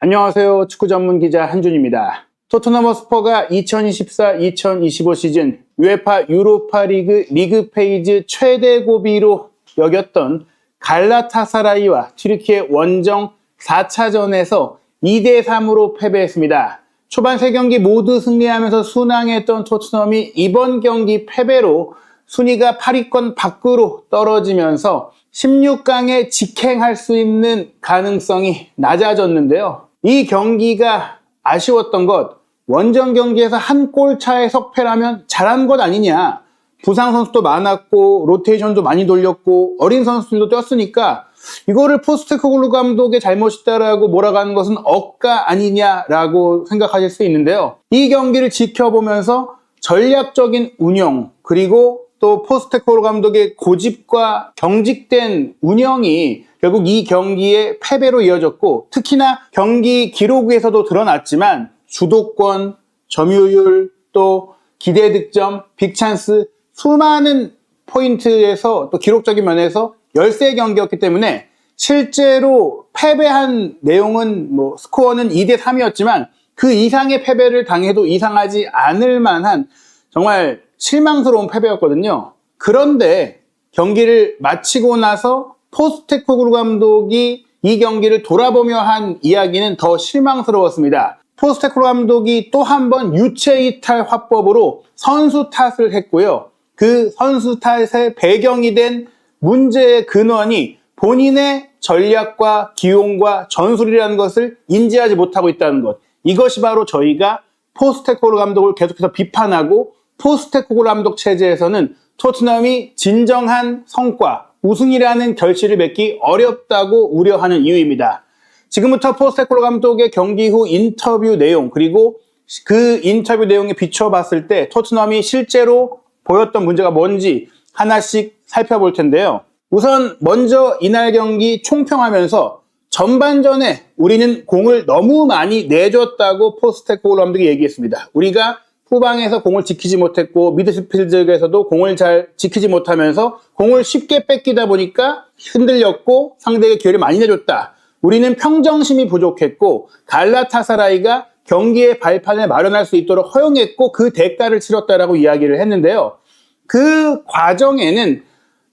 안녕하세요. 축구 전문 기자 한준입니다. 토트넘 허스퍼가 2024-2025 시즌 UEFA 유로파 리그 페이지 최대 고비로 여겼던 갈라타사라이와 튀르키예 원정 4차전에서 2대3으로 패배했습니다. 초반 3경기 모두 승리하면서 순항했던 토트넘이 이번 경기 패배로 순위가 8위권 밖으로 떨어지면서 16강에 직행할 수 있는 가능성이 낮아졌는데요. 이 경기가 아쉬웠던 것, 원정 경기에서 한 골 차의 석패라면 잘한 것 아니냐. 부상 선수도 많았고 로테이션도 많이 돌렸고 어린 선수들도 뛰었으니까 이거를 포스테코글루 감독의 잘못이다라고 몰아가는 것은 억까 아니냐라고 생각하실 수 있는데요. 이 경기를 지켜보면서 전략적인 운영 그리고 또 포스테코글루 감독의 고집과 경직된 운영이 결국 이 경기의 패배로 이어졌고, 특히나 경기 기록에서도 드러났지만 주도권, 점유율, 또 기대 득점, 빅찬스 수많은 포인트에서 또 기록적인 면에서 열세 경기였기 때문에 실제로 패배한 내용은 스코어는 2대3이었지만 그 이상의 패배를 당해도 이상하지 않을 만한 정말 실망스러운 패배였거든요. 그런데 경기를 마치고 나서 포스테코글루 감독이 이 경기를 돌아보며 한 이야기는 더 실망스러웠습니다. 포스테코글루 감독이 또 한 번 유체이탈 화법으로 선수 탓을 했고요. 그 선수 탓의 배경이 된 문제의 근원이 본인의 전략과 기용과 전술이라는 것을 인지하지 못하고 있다는 것. 이것이 바로 저희가 포스테코글루 감독을 계속해서 비판하고 포스테코글루 감독 체제에서는 토트넘이 진정한 성과, 우승이라는 결실을 맺기 어렵다고 우려하는 이유입니다. 지금부터 포스테코글루 감독의 경기 후 인터뷰 내용 그리고 그 인터뷰 내용에 비춰봤을 때 토트넘이 실제로 보였던 문제가 뭔지 하나씩 살펴볼 텐데요. 우선 먼저 이날 경기 총평하면서 전반전에 우리는 공을 너무 많이 내줬다고 포스테코글루 감독이 얘기했습니다. 우리가 후방에서 공을 지키지 못했고 미드필드에서도 공을 잘 지키지 못하면서 공을 쉽게 뺏기다 보니까 흔들렸고 상대에게 기회를 많이 내줬다. 우리는 평정심이 부족했고 갈라타사라이가 경기의 발판을 마련할 수 있도록 허용했고 그 대가를 치렀다라고 이야기를 했는데요. 그 과정에는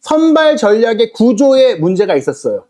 선발 전략의 구조에 문제가 있었어요.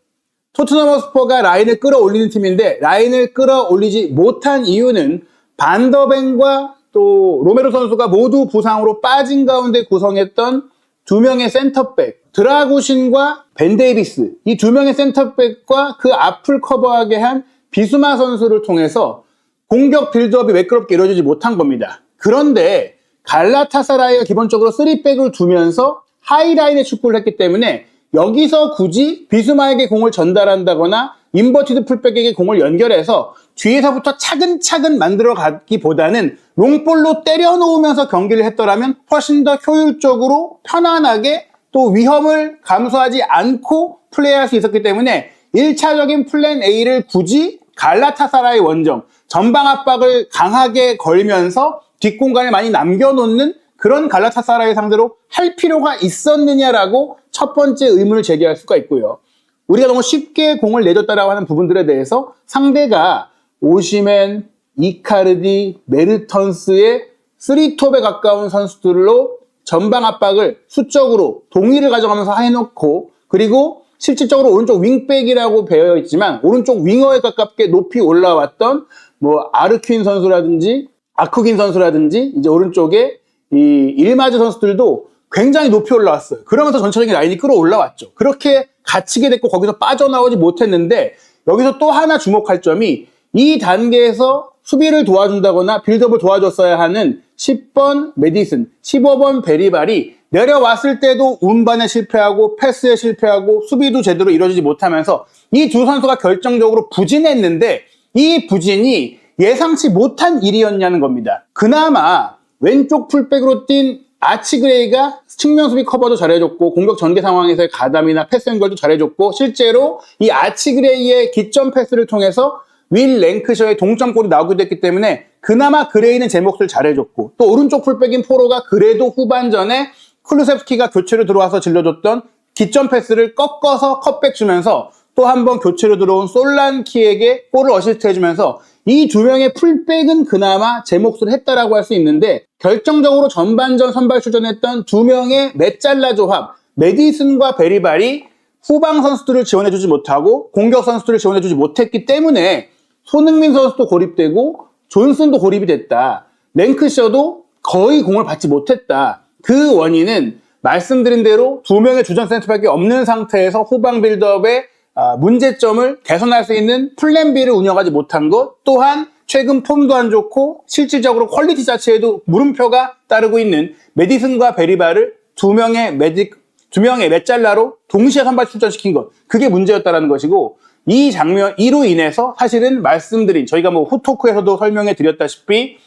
토트넘 허스퍼가 라인을 끌어올리는 팀인데 라인을 끌어올리지 못한 이유는 반더벤과 또 로메로 선수가 모두 부상으로 빠진 가운데 구성했던 두 명의 센터백 드라구신과 벤 데이비스 이 두 명의 센터백과 그 앞을 커버하게 한 비수마 선수를 통해서 공격 빌드업이 매끄럽게 이루어지지 못한 겁니다. 그런데 갈라타사라이가 기본적으로 3백을 두면서 하이라인의 축구를 했기 때문에 여기서 굳이 비수마에게 공을 전달한다거나 인버티드 풀백에게 공을 연결해서 뒤에서부터 차근차근 만들어 가기보다는 롱볼로 때려 놓으면서 경기를 했더라면 훨씬 더 효율적으로 편안하게 또 위험을 감수하지 않고 플레이할 수 있었기 때문에 1차적인 플랜 A를 굳이 갈라타사라이 원정 전방 압박을 강하게 걸면서 뒷공간을 많이 남겨놓는 그런 갈라타사라이 상대로 할 필요가 있었느냐라고 첫 번째 의문을 제기할 수가 있고요. 우리가 너무 쉽게 공을 내줬다라고 하는 부분들에 대해서 상대가 오시멘, 이카르디, 메르턴스의 3톱에 가까운 선수들로 전방 압박을 수적으로 동의를 가져가면서 해놓고 그리고 실질적으로 오른쪽 윙백이라고 배어 있지만 오른쪽 윙어에 가깝게 높이 올라왔던 아르퀸 선수라든지 아쿠긴 선수라든지 이제 오른쪽에 이 일마즈 선수들도 굉장히 높이 올라왔어요. 그러면서 전체적인 라인이 끌어올라왔죠. 그렇게 갇히게 됐고 거기서 빠져나오지 못했는데 여기서 또 하나 주목할 점이 이 단계에서 수비를 도와준다거나 빌드업을 도와줬어야 하는 10번 메디슨, 15번 베리발이 내려왔을 때도 운반에 실패하고 패스에 실패하고 수비도 제대로 이루어지지 못하면서 이 두 선수가 결정적으로 부진했는데 이 부진이 예상치 못한 일이었냐는 겁니다. 그나마 왼쪽 풀백으로 뛴 아치그레이가 측면 수비 커버도 잘해줬고 공격 전개 상황에서의 가담이나 패스 연결도 잘해줬고 실제로 이 아치그레이의 기점 패스를 통해서 윌 랭크셔의 동점골이 나오기도 했기 때문에 그나마 그레이는 제 몫을 잘해줬고 또 오른쪽 풀백인 포로가 그래도 후반전에 클루셉스키가 교체로 들어와서 질러줬던 기점 패스를 꺾어서 컷백 주면서 또 한 번 교체로 들어온 솔란키에게 골을 어시스트해주면서 이 두 명의 풀백은 그나마 제 몫을 했다라고 할 수 있는데, 결정적으로 전반전 선발 출전했던 두 명의 메짤라 조합, 메디슨과 베리발이 후방 선수들을 지원해주지 못하고 공격 선수들을 지원해주지 못했기 때문에 손흥민 선수도 고립되고 존슨도 고립이 됐다. 랭크셔도 거의 공을 받지 못했다. 그 원인은 말씀드린 대로 두 명의 주전 센터백이 없는 상태에서 후방 빌드업의 문제점을 개선할 수 있는 플랜 B를 운영하지 못한 것, 또한 최근 폼도 안 좋고 실질적으로 퀄리티 자체에도 물음표가 따르고 있는 메디슨과 베리바를 두 명의 메짤라로 동시에 선발 출전시킨 것, 그게 문제였다는 것이고, 이 장면, 이로 인해서 사실은 말씀드린, 저희가 후토크에서도 설명해 드렸다시피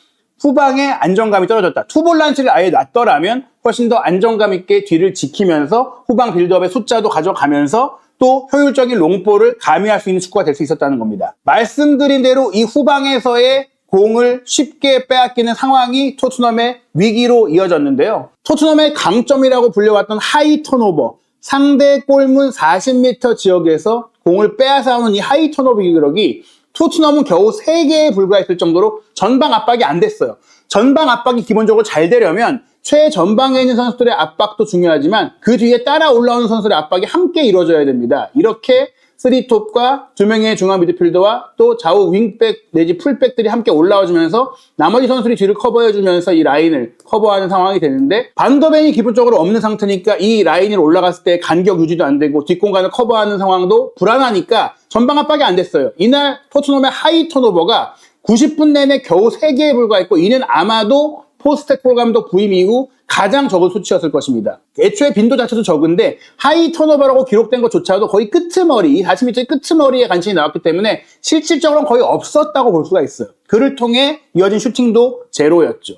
후방의 안정감이 떨어졌다. 투볼란치를 아예 놨더라면 훨씬 더 안정감 있게 뒤를 지키면서 후방 빌드업의 숫자도 가져가면서 또 효율적인 롱볼을 가미할 수 있는 축구가 될 수 있었다는 겁니다. 말씀드린 대로 이 후방에서의 공을 쉽게 빼앗기는 상황이 토트넘의 위기로 이어졌는데요. 토트넘의 강점이라고 불려왔던 하이 턴오버, 상대 골문 40m 지역에서 공을 빼앗아오는 이 하이 턴오버 기록이 토트넘은 겨우 3개에 불과했을 정도로 전방 압박이 안 됐어요. 전방 압박이 기본적으로 잘 되려면 최전방에 있는 선수들의 압박도 중요하지만 그 뒤에 따라 올라오는 선수들의 압박이 함께 이루어져야 됩니다. 이렇게 3톱과 두 명의 중앙 미드필더와 또 좌우 윙백 내지 풀백들이 함께 올라와주면서 나머지 선수들이 뒤를 커버해주면서 이 라인을 커버하는 상황이 되는데, 반더벤이 기본적으로 없는 상태니까 이 라인을 올라갔을 때 간격 유지도 안 되고 뒷공간을 커버하는 상황도 불안하니까 전방 압박이 안 됐어요. 이날 토트넘의 하이 턴오버가 90분 내내 겨우 3개에 불과했고, 이는 아마도 포스테코글 감독 부임 이후 가장 적은 수치였을 것입니다. 애초에 빈도 자체도 적은데 하이 턴오버라고 기록된 것조차도 거의 끄트머리, 이 40m 끄트머리에 간신히 나왔기 때문에 실질적으로는 거의 없었다고 볼 수가 있어요. 그를 통해 이어진 슈팅도 제로였죠.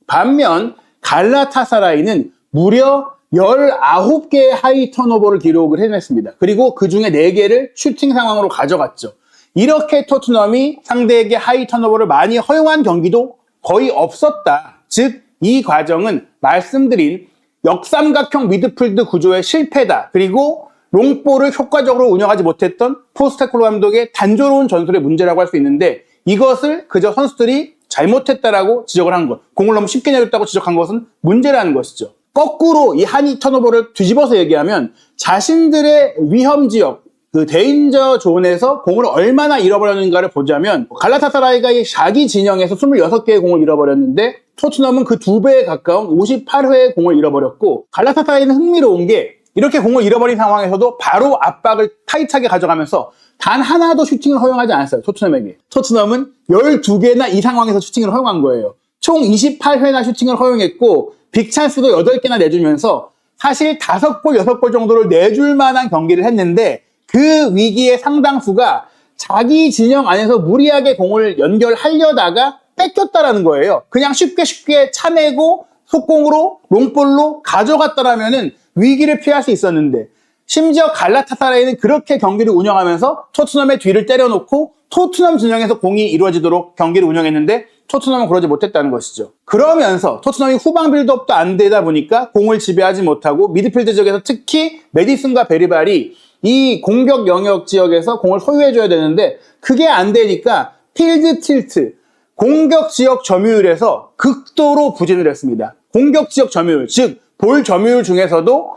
반면 갈라타사라이는 무려 19개의 하이 턴오버를 기록을 해냈습니다. 그리고 그 중에 4개를 슈팅 상황으로 가져갔죠. 이렇게 토트넘이 상대에게 하이 턴오버를 많이 허용한 경기도 거의 없었다. 즉 이 과정은 말씀드린 역삼각형 미드필드 구조의 실패다. 그리고 롱볼을 효과적으로 운영하지 못했던 포스테코글루 감독의 단조로운 전술의 문제라고 할 수 있는데, 이것을 그저 선수들이 잘못했다라고 지적을 한 것, 공을 너무 쉽게 내줬다고 지적한 것은 문제라는 것이죠. 거꾸로 이 하이 턴오버를 뒤집어서 얘기하면 자신들의 위험 지역, 그 데인저 존에서 공을 얼마나 잃어버렸는가를 보자면, 갈라타사라이가 이 자기 진영에서 26개의 공을 잃어버렸는데 토트넘은 그 2배에 가까운 58회의 공을 잃어버렸고, 갈라타사라이는 흥미로운 게 이렇게 공을 잃어버린 상황에서도 바로 압박을 타이트하게 가져가면서 단 하나도 슈팅을 허용하지 않았어요. 토트넘에게. 토트넘은 12개나 이 상황에서 슈팅을 허용한 거예요. 총 28회나 슈팅을 허용했고 빅찬스도 8개나 내주면서 사실 5골, 6골 정도를 내줄 만한 경기를 했는데, 그 위기의 상당수가 자기 진영 안에서 무리하게 공을 연결하려다가 뺏겼다라는 거예요. 그냥 쉽게 차내고 속공으로 롱볼로 가져갔다라면은 위기를 피할 수 있었는데, 심지어 갈라타사라이는 그렇게 경기를 운영하면서 토트넘의 뒤를 때려놓고 토트넘 진영에서 공이 이루어지도록 경기를 운영했는데 토트넘은 그러지 못했다는 것이죠. 그러면서 토트넘이 후방 빌드업도 안 되다 보니까 공을 지배하지 못하고 미드필드 지역에서 특히 메디슨과 베리발이 이 공격 영역 지역에서 공을 소유해줘야 되는데 그게 안 되니까 필드 틸트, 공격 지역 점유율에서 극도로 부진을 했습니다. 공격 지역 점유율, 즉 볼 점유율 중에서도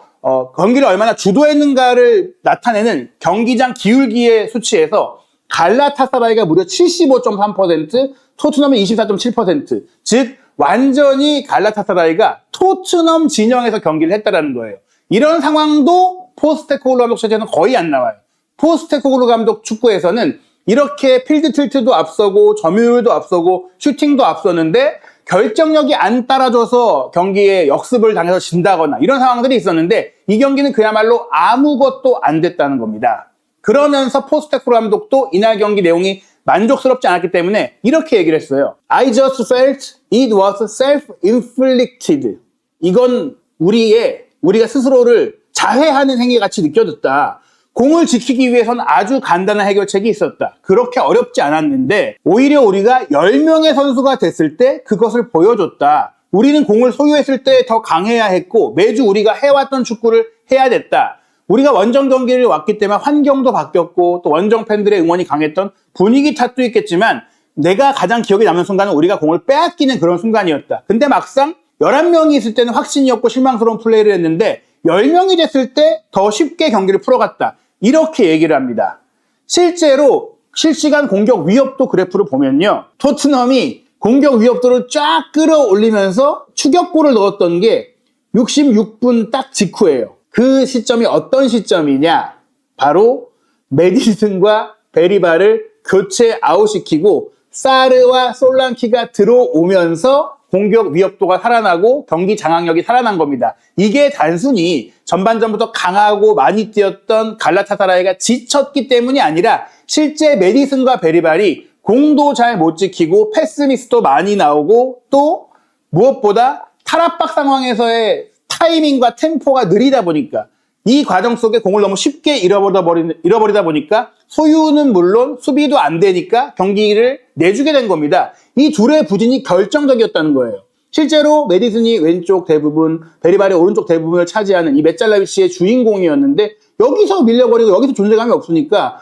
경기를 얼마나 주도했는가를 나타내는 경기장 기울기의 수치에서 갈라타사라이가 무려 75.3%, 토트넘이 24.7%, 즉 완전히 갈라타사라이가 토트넘 진영에서 경기를 했다라는 거예요. 이런 상황도 포스테코글루 감독 체제는 거의 안 나와요. 포스테코글루 감독 축구에서는 이렇게 필드 틸트도 앞서고 점유율도 앞서고 슈팅도 앞서는데 결정력이 안 따라줘서 경기에 역습을 당해서 진다거나 이런 상황들이 있었는데, 이 경기는 그야말로 아무것도 안 됐다는 겁니다. 그러면서 포스테코글루 감독도 이날 경기 내용이 만족스럽지 않았기 때문에 이렇게 얘기를 했어요. I just felt it was self-inflicted. 이건 우리가 스스로를 자해하는 행위같이 느껴졌다. 공을 지키기 위해서는 아주 간단한 해결책이 있었다. 그렇게 어렵지 않았는데 오히려 우리가 10명의 선수가 됐을 때 그것을 보여줬다. 우리는 공을 소유했을 때 더 강해야 했고 매주 우리가 해왔던 축구를 해야 됐다. 우리가 원정 경기를 왔기 때문에 환경도 바뀌었고 또 원정 팬들의 응원이 강했던 분위기 탓도 있겠지만 내가 가장 기억에 남는 순간은 우리가 공을 빼앗기는 그런 순간이었다. 근데 막상 11명이 있을 때는 확신이 없고 실망스러운 플레이를 했는데 10명이 됐을 때 더 쉽게 경기를 풀어갔다. 이렇게 얘기를 합니다. 실제로 실시간 공격 위협도 그래프를 보면요. 토트넘이 공격 위협도를 쫙 끌어올리면서 추격골을 넣었던 게 66분 딱 직후예요. 그 시점이 어떤 시점이냐? 바로 메디슨과 베리바를 교체 아웃시키고 사르와 솔랑키가 들어오면서 공격 위협도가 살아나고 경기 장악력이 살아난 겁니다. 이게 단순히 전반전부터 강하고 많이 뛰었던 갈라타사라이가 지쳤기 때문이 아니라 실제 메디슨과 베리발이 공도 잘 못 지키고 패스 미스도 많이 나오고 또 무엇보다 탈압박 상황에서의 타이밍과 템포가 느리다 보니까 이 과정 속에 공을 너무 쉽게 잃어버리다 보니까 소유는 물론 수비도 안 되니까 경기를 내주게 된 겁니다. 이 둘의 부진이 결정적이었다는 거예요. 실제로 메디슨이 왼쪽 대부분, 베리발이 오른쪽 대부분을 차지하는 이 메잘라비치의 주인공이었는데 여기서 밀려버리고 여기서 존재감이 없으니까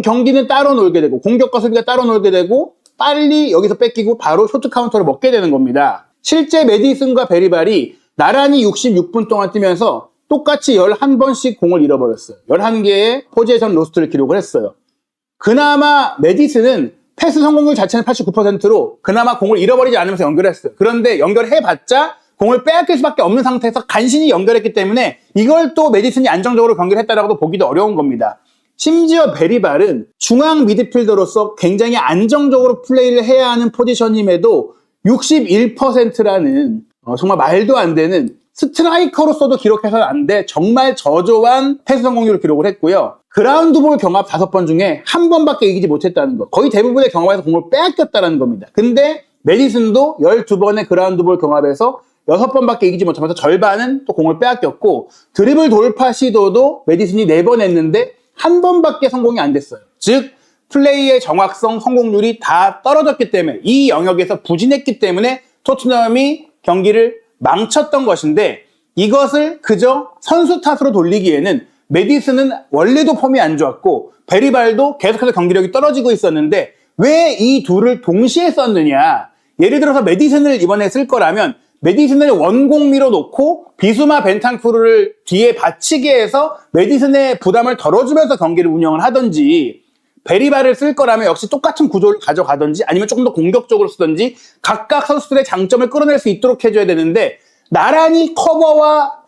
경기는 따로 놀게 되고 공격과 수비가 따로 놀게 되고 빨리 여기서 뺏기고 바로 쇼트 카운터를 먹게 되는 겁니다. 실제 메디슨과 베리발이 나란히 66분 동안 뛰면서 똑같이 11번씩 공을 잃어버렸어요. 11개의 포지션 로스트를 기록을 했어요. 그나마 메디슨은 패스 성공률 자체는 89%로 그나마 공을 잃어버리지 않으면서 연결했어요. 그런데 연결해봤자 공을 빼앗길 수밖에 없는 상태에서 간신히 연결했기 때문에 이걸 또 메디슨이 안정적으로 경기를 했다라고도 보기도 어려운 겁니다. 심지어 베리발은 중앙 미드필더로서 굉장히 안정적으로 플레이를 해야 하는 포지션임에도 61%라는 정말 말도 안 되는 스트라이커로서도 기록해서는 안 돼 정말 저조한 패스 성공률을 기록을 했고요. 그라운드볼 경합 5번 중에 한 번밖에 이기지 못했다는 거. 거의 대부분의 경합에서 공을 빼앗겼다는 겁니다. 근데 메디슨도 12번의 그라운드볼 경합에서 6번밖에 이기지 못하면서 절반은 또 공을 빼앗겼고 드리블 돌파 시도도 메디슨이 4번 했는데 한 번밖에 성공이 안 됐어요. 즉 플레이의 정확성, 성공률이 다 떨어졌기 때문에 이 영역에서 부진했기 때문에 토트넘이 경기를 망쳤던 것인데 이것을 그저 선수 탓으로 돌리기에는 메디슨은 원래도 폼이 안 좋았고 베리발도 계속해서 경기력이 떨어지고 있었는데 왜 이 둘을 동시에 썼느냐. 예를 들어서 메디슨을 이번에 쓸 거라면 메디슨을 원공미로 놓고 비수마 벤탄쿠르를 뒤에 받치게 해서 메디슨의 부담을 덜어주면서 경기를 운영을 하든지 베리발을 쓸 거라면 역시 똑같은 구조를 가져가든지 아니면 조금 더 공격적으로 쓰든지 각각 선수들의 장점을 끌어낼 수 있도록 해줘야 되는데 나란히 커버와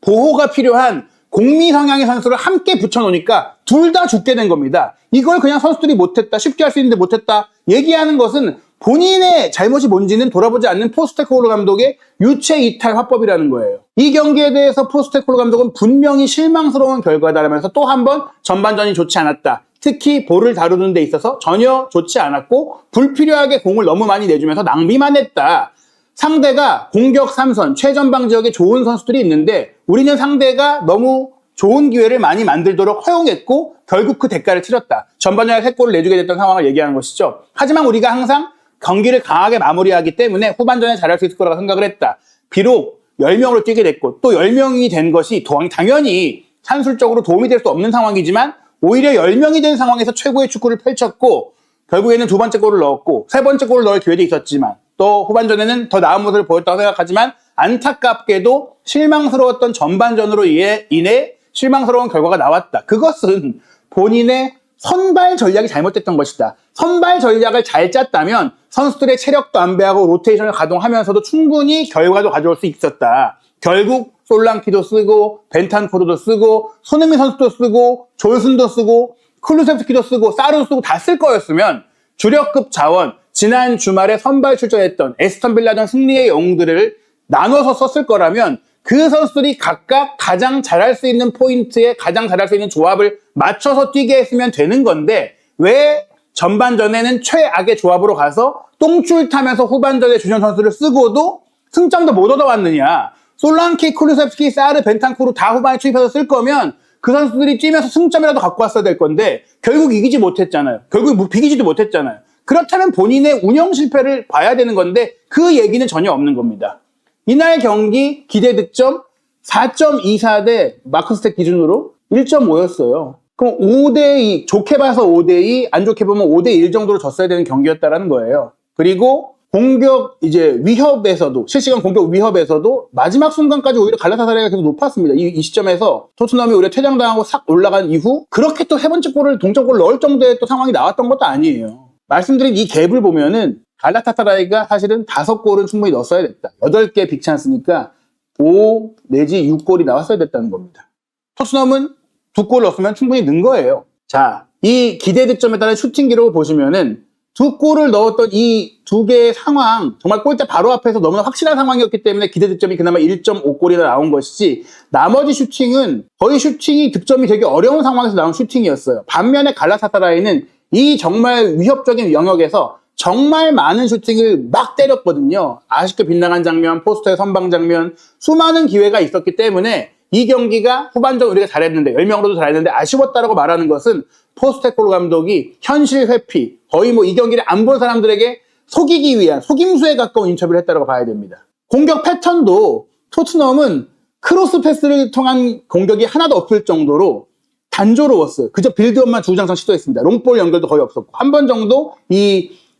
보호가 필요한 공미 성향의 선수를 함께 붙여놓으니까 둘 다 죽게 된 겁니다. 이걸 그냥 선수들이 못했다, 쉽게 할 수 있는데 못했다 얘기하는 것은 본인의 잘못이 뭔지는 돌아보지 않는 포스테코글루 감독의 유체 이탈 화법이라는 거예요. 이 경기에 대해서 포스테코글루 감독은 분명히 실망스러운 결과다라면서 또 한 번 전반전이 좋지 않았다. 특히 볼을 다루는 데 있어서 전혀 좋지 않았고 불필요하게 공을 너무 많이 내주면서 낭비만 했다. 상대가 공격 3선, 최전방 지역에 좋은 선수들이 있는데 우리는 상대가 너무 좋은 기회를 많이 만들도록 허용했고 결국 그 대가를 치렀다. 전반전에 3골을 내주게 됐던 상황을 얘기하는 것이죠. 하지만 우리가 항상 경기를 강하게 마무리하기 때문에 후반전에 잘할 수 있을 거라고 생각을 했다. 비록 10명으로 뛰게 됐고 또 10명이 된 것이 당연히 산술적으로 도움이 될 수 없는 상황이지만 오히려 10명이 된 상황에서 최고의 축구를 펼쳤고 결국에는 2번째 골을 넣었고 3번째 골을 넣을 기회도 있었지만 또 후반전에는 더 나은 모습을 보였다고 생각하지만 안타깝게도 실망스러웠던 전반전으로 인해 실망스러운 결과가 나왔다. 그것은 본인의 선발 전략이 잘못됐던 것이다. 선발 전략을 잘 짰다면 선수들의 체력도 안배하고 로테이션을 가동하면서도 충분히 결과도 가져올 수 있었다. 결국 솔랑키도 쓰고 벤탄쿠르도 쓰고 손흥민 선수도 쓰고 졸슨도 쓰고 클루셉스키도 쓰고 사르도 쓰고 다 쓸 거였으면 주력급 자원 지난 주말에 선발 출전했던 에스턴 빌라전 승리의 영웅들을 나눠서 썼을 거라면 그 선수들이 각각 가장 잘할 수 있는 포인트에 가장 잘할 수 있는 조합을 맞춰서 뛰게 했으면 되는 건데 왜 전반전에는 최악의 조합으로 가서 똥줄 타면서 후반전에 주전 선수를 쓰고도 승점도 못 얻어왔느냐. 솔랑키, 쿠루셉스키, 사르, 벤탄쿠르 다 후반에 투입해서 쓸 거면 그 선수들이 뛰면서 승점이라도 갖고 왔어야 될 건데 결국 이기지 못했잖아요. 결국 비기지도 못했잖아요. 그렇다면 본인의 운영 실패를 봐야 되는 건데 그 얘기는 전혀 없는 겁니다. 이날 경기 기대 득점 4.24 대 마크스텍 기준으로 1.5였어요. 그럼 5대2, 좋게 봐서 5대2, 안 좋게 보면 5대1 정도로 졌어야 되는 경기였다라는 거예요. 그리고 공격 이제 위협에서도, 실시간 공격 위협에서도 마지막 순간까지 오히려 갈라타사라이가 계속 높았습니다. 이 시점에서 토트넘이 오히려 퇴장당하고 싹 올라간 이후 그렇게 또 세 번째 골을 동점골을 넣을 정도의 또 상황이 나왔던 것도 아니에요. 말씀드린 이 갭을 보면은 갈라타사라이가 사실은 5골은 충분히 넣었어야 됐다. 8개 빅찬스니까 5 내지 6골이 나왔어야 됐다는 겁니다. 토트넘은 2골 넣었으면 충분히 는 거예요. 자, 이 기대 득점에 따른 슈팅 기록을 보시면은 2골을 넣었던 이 두 개의 상황, 정말 골대 바로 앞에서 너무나 확실한 상황이었기 때문에 기대 득점이 그나마 1.5골이나 나온 것이지, 나머지 슈팅은 거의 슈팅이 득점이 되게 어려운 상황에서 나온 슈팅이었어요. 반면에 갈라타사라이는 이 정말 위협적인 영역에서 정말 많은 슈팅을 막 때렸거든요. 아쉽게 빗나간 장면, 포스터의 선방 장면, 수많은 기회가 있었기 때문에 이 경기가 후반전 우리가 잘했는데, 10명으로도 잘했는데 아쉬웠다라고 말하는 것은 포스테코글루 감독이 현실 회피, 거의 뭐 이 경기를 안 본 사람들에게 속이기 위한 속임수에 가까운 인터뷰를 했다고 봐야 됩니다. 공격 패턴도 토트넘은 크로스 패스를 통한 공격이 하나도 없을 정도로 단조로웠어요. 그저 빌드업만 주장창 시도했습니다. 롱볼 연결도 거의 없었고, 한 번 정도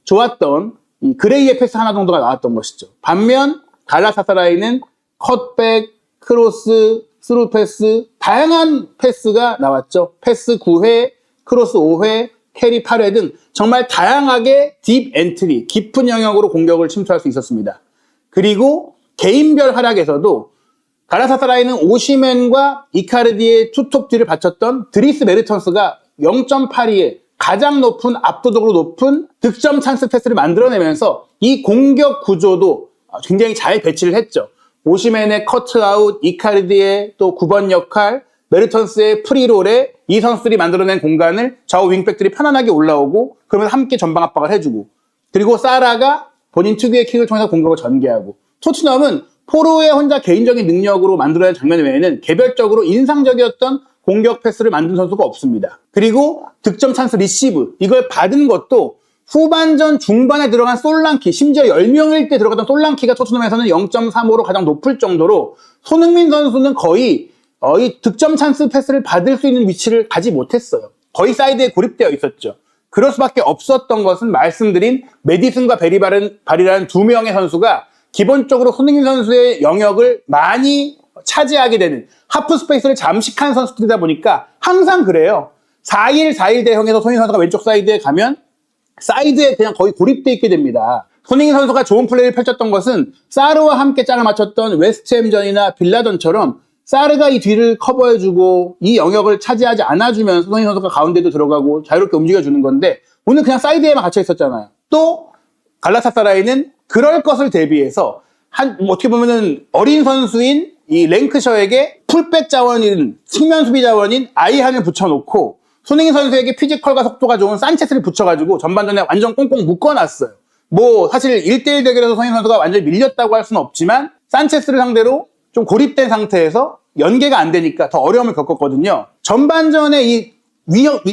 좋았던 이 그레이의 패스 하나 정도가 나왔던 것이죠. 반면 갈라타사라이는 컷백, 크로스, 스루 패스, 다양한 패스가 나왔죠. 패스 9회, 크로스 5회, 캐리 8회 등 정말 다양하게 딥 엔트리, 깊은 영역으로 공격을 침투할 수 있었습니다. 그리고 개인별 활약에서도 갈라타사라이는 오시멘과 이카르디의 투톱 뒤를 바쳤던 드리스 메르턴스가 0.82의 가장 높은, 압도적으로 높은 득점 찬스 패스를 만들어내면서 이 공격 구조도 굉장히 잘 배치를 했죠. 오시멘의 커트아웃, 이카르디의 또 9번 역할, 메르턴스의 프리롤에 이 선수들이 만들어낸 공간을 좌우 윙백들이 편안하게 올라오고, 그러면서 함께 전방 압박을 해주고, 그리고 사라가 본인 특유의 킥을 통해서 공격을 전개하고, 토트넘은 포로의 혼자 개인적인 능력으로 만들어낸 장면 외에는 개별적으로 인상적이었던 공격 패스를 만든 선수가 없습니다. 그리고 득점 찬스 리시브, 이걸 받은 것도 후반전 중반에 들어간 솔랑키, 심지어 10명일 때 들어갔던 솔랑키가 토트넘에서는 0.35로 가장 높을 정도로 손흥민 선수는 거의 이 득점 찬스 패스를 받을 수 있는 위치를 가지 못했어요. 거의 사이드에 고립되어 있었죠. 그럴 수밖에 없었던 것은 말씀드린 메디슨과 베리발이라는 두 명의 선수가 기본적으로 손흥민 선수의 영역을 많이 차지하게 되는 하프 스페이스를 잠식한 선수들이다 보니까 항상 그래요. 4-1 대형에서 손흥민 선수가 왼쪽 사이드에 가면 사이드에 그냥 거의 고립되어 있게 됩니다. 손흥민 선수가 좋은 플레이를 펼쳤던 것은 사르와 함께 짝을 맞췄던 웨스트햄전이나 빌라전처럼 사르가 이 뒤를 커버해주고 이 영역을 차지하지 않아주면서 손흥민 선수가 가운데도 들어가고 자유롭게 움직여주는 건데, 오늘 그냥 사이드에만 갇혀 있었잖아요. 또 갈라타사라이는 그럴 것을 대비해서 어떻게 보면은 어린 선수인 이 랭크셔에게 풀백 자원인, 측면 수비 자원인 아이한을 붙여놓고 손흥민 선수에게 피지컬과 속도가 좋은 산체스를 붙여가지고 전반전에 완전 꽁꽁 묶어놨어요. 뭐 사실 1대1 대결에서 손흥민 선수가 완전히 밀렸다고 할 수는 없지만 산체스를 상대로 좀 고립된 상태에서 연계가 안 되니까 더 어려움을 겪었거든요. 전반전에 이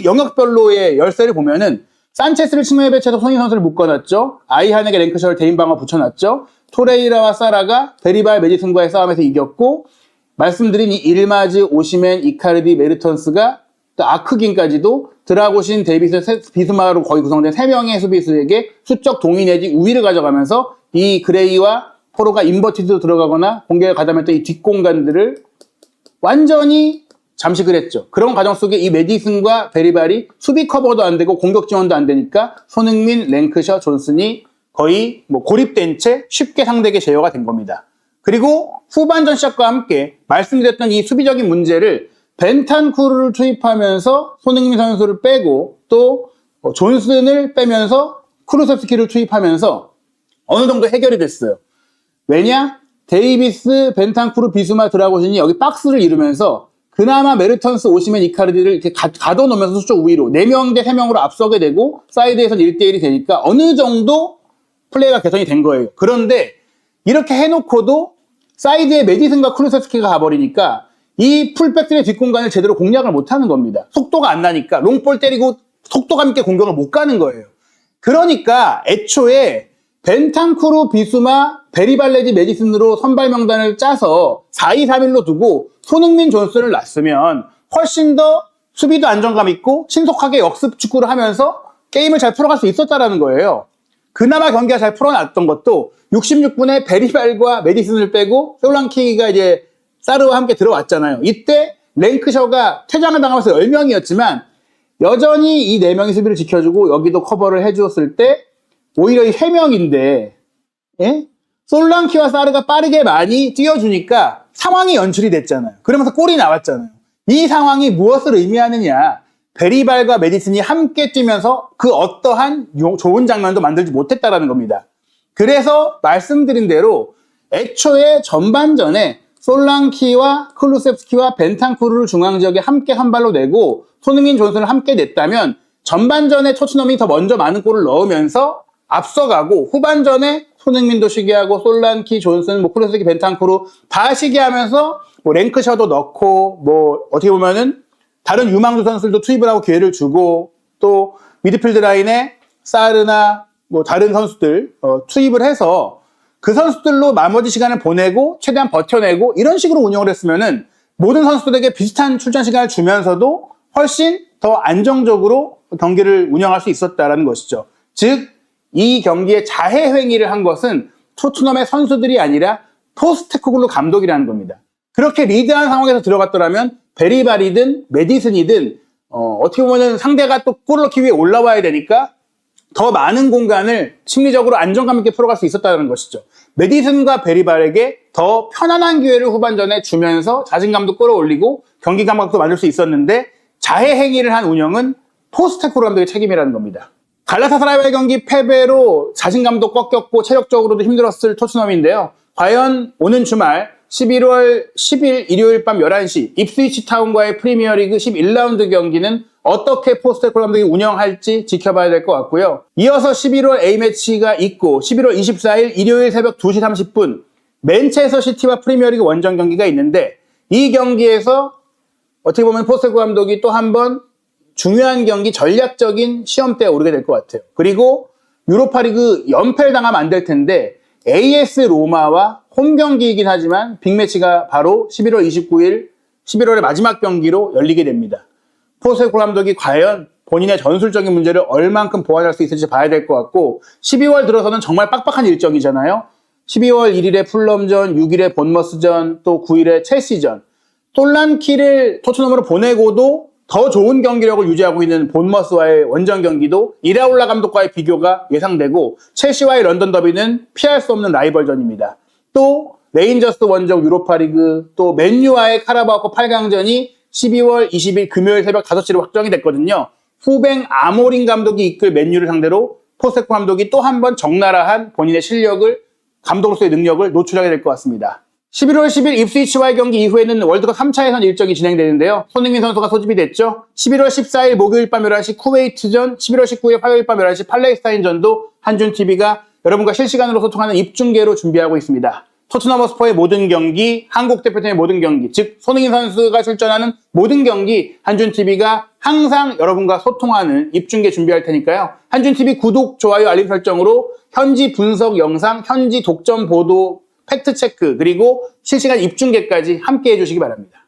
영역별로의 열세를 보면은 산체스를 측면에 배치해서 손흥민 선수를 묶어놨죠. 아이한에게 랭크셔를 대인방어 붙여놨죠. 토레이라와 사라가 베리발, 메디슨과의 싸움에서 이겼고, 말씀드린 이 일마즈, 오시멘, 이카르디, 메르턴스가 또 아크긴까지도 드라고신, 데이비스, 비스마로 거의 구성된 3명의 수비수에게 수적 동의 내지 우위를 가져가면서 이 그레이와 포로가 인버티드로 들어가거나 공격에 가담했던 이 뒷공간들을 완전히 잠식을 했죠. 그런 과정 속에 이 메디슨과 베리발이 수비 커버도 안 되고 공격 지원도 안 되니까 손흥민, 랭크셔, 존슨이 거의 뭐 고립된 채 쉽게 상대에게 제어가 된 겁니다. 그리고 후반전 시작과 함께 말씀드렸던 이 수비적인 문제를 벤탄쿠르를 투입하면서 손흥민 선수를 빼고 또 존슨을 빼면서 쿠루세스키를 투입하면서 어느 정도 해결이 됐어요. 왜냐? 데이비스, 벤탄쿠르, 비수마, 드라고신이 여기 박스를 이루면서 그나마 메르턴스, 오시멘, 이카르디를 이렇게 가둬놓으면서 수적 우위로 4명 대 3명으로 앞서게 되고 사이드에서는 1대1이 되니까 어느 정도 플레이가 개선이 된 거예요. 그런데 이렇게 해놓고도 사이드에 메디슨과 쿠루세스키가 가버리니까 이 풀백들의 뒷공간을 제대로 공략을 못하는 겁니다. 속도가 안 나니까 롱볼 때리고 속도감 있게 공격을 못 가는 거예요. 그러니까 애초에 벤탄쿠르, 비수마, 베리발레지, 메디슨으로 선발 명단을 짜서 4-2-3-1로 두고 손흥민, 존슨을 놨으면 훨씬 더 수비도 안정감 있고 신속하게 역습 축구를 하면서 게임을 잘 풀어갈 수 있었다라는 거예요. 그나마 경기가 잘 풀어놨던 것도 66분에 베리발과 메디슨을 빼고 솔랑키가 이제 사르와 함께 들어왔잖아요. 이때 랭크셔가 퇴장을 당하면서 10명이었지만 여전히 이 4명이 수비를 지켜주고 여기도 커버를 해주었을 때 오히려 이 3명인데 예? 솔랑키와 사르가 빠르게 많이 뛰어주니까 상황이 연출이 됐잖아요. 그러면서 골이 나왔잖아요. 이 상황이 무엇을 의미하느냐. 베리발과 메디슨이 함께 뛰면서 그 어떠한 좋은 장면도 만들지 못했다라는 겁니다. 그래서 말씀드린 대로 애초에 전반전에 솔랑키와 클루셉스키와 벤탄쿠르를 중앙지역에 함께 한 발로 내고 손흥민 존슨을 함께 냈다면 전반전에 토트넘이 더 먼저 많은 골을 넣으면서 앞서가고 후반전에 손흥민도 쉬게 하고 솔랑키, 존슨, 클루셉스키, 벤탄쿠르 다 쉬게 하면서 랭크셔도 넣고 어떻게 보면은 다른 유망주 선수들도 투입을 하고 기회를 주고 또 미드필드 라인에 사르나 다른 선수들 투입을 해서 그 선수들로 나머지 시간을 보내고 최대한 버텨내고 이런 식으로 운영을 했으면은 모든 선수들에게 비슷한 출전 시간을 주면서도 훨씬 더 안정적으로 경기를 운영할 수 있었다라는 것이죠. 즉, 이 경기에 자해 행위를 한 것은 토트넘의 선수들이 아니라 포스테코글루 감독이라는 겁니다. 그렇게 리드한 상황에서 들어갔더라면 베리발이든 메디슨이든 어떻게 보면 상대가 또 골을 넣기 위해 올라와야 되니까 더 많은 공간을 심리적으로 안정감 있게 풀어갈 수 있었다는 것이죠. 메디슨과 베리발에게 더 편안한 기회를 후반전에 주면서 자신감도 끌어올리고 경기 감각도 만들 수 있었는데 자해 행위를 한 운영은 포스테코글루 감독의 책임이라는 겁니다. 갈라타사라이와의 경기 패배로 자신감도 꺾였고 체력적으로도 힘들었을 토트넘인데요. 과연 오는 주말 11월 10일 일요일 밤 11시 입스위치 타운과의 프리미어리그 11라운드 경기는 어떻게 포스테코글루 감독이 운영할지 지켜봐야 될 것 같고요. 이어서 11월 A매치가 있고 11월 24일 일요일 새벽 2시 30분 맨체스터 시티와 프리미어리그 원정 경기가 있는데 이 경기에서 어떻게 보면 포스테코글루 감독이 또 한 번 중요한 경기 전략적인 시험대에 오르게 될 것 같아요. 그리고 유로파리그 연패를 당하면 안 될 텐데 AS 로마와 홈 경기이긴 하지만 빅매치가 바로 11월 29일 11월의 마지막 경기로 열리게 됩니다. 포스테코글루 감독이 과연 본인의 전술적인 문제를 얼만큼 보완할 수 있을지 봐야 될 것 같고 12월 들어서는 정말 빡빡한 일정이잖아요. 12월 1일에 풀럼전, 6일에 본머스전, 또 9일에 첼시전. 솔랑키를 토트넘으로 보내고도 더 좋은 경기력을 유지하고 있는 본머스와의 원정 경기도 이라올라 감독과의 비교가 예상되고 첼시와의 런던 더비는 피할 수 없는 라이벌전입니다. 또 레인저스 원정 유로파리그 또 맨유와의 카라바오컵 8강전이 12월 20일 금요일 새벽 5시로 확정이 됐거든요. 후뱅 아모린 감독이 이끌 맨유를 상대로 포스테코글루 감독이 또 한 번 적나라한 본인의 실력을 감독으로서의 능력을 노출하게 될 것 같습니다. 11월 10일 입스위치와의 경기 이후에는 월드컵 3차 예선 일정이 진행되는데요. 손흥민 선수가 소집이 됐죠. 11월 14일 목요일 밤 11시 쿠웨이트전, 11월 19일 화요일 밤 11시 팔레스타인전도 한준TV가 여러분과 실시간으로 소통하는 입중계로 준비하고 있습니다. 토트넘 허스퍼의 모든 경기, 한국 대표팀의 모든 경기, 즉 손흥민 선수가 출전하는 모든 경기 한준TV가 항상 여러분과 소통하는 입중계 준비할 테니까요. 한준TV 구독, 좋아요, 알림 설정으로 현지 분석 영상, 현지 독점 보도 팩트체크 그리고 실시간 입중계까지 함께 해주시기 바랍니다.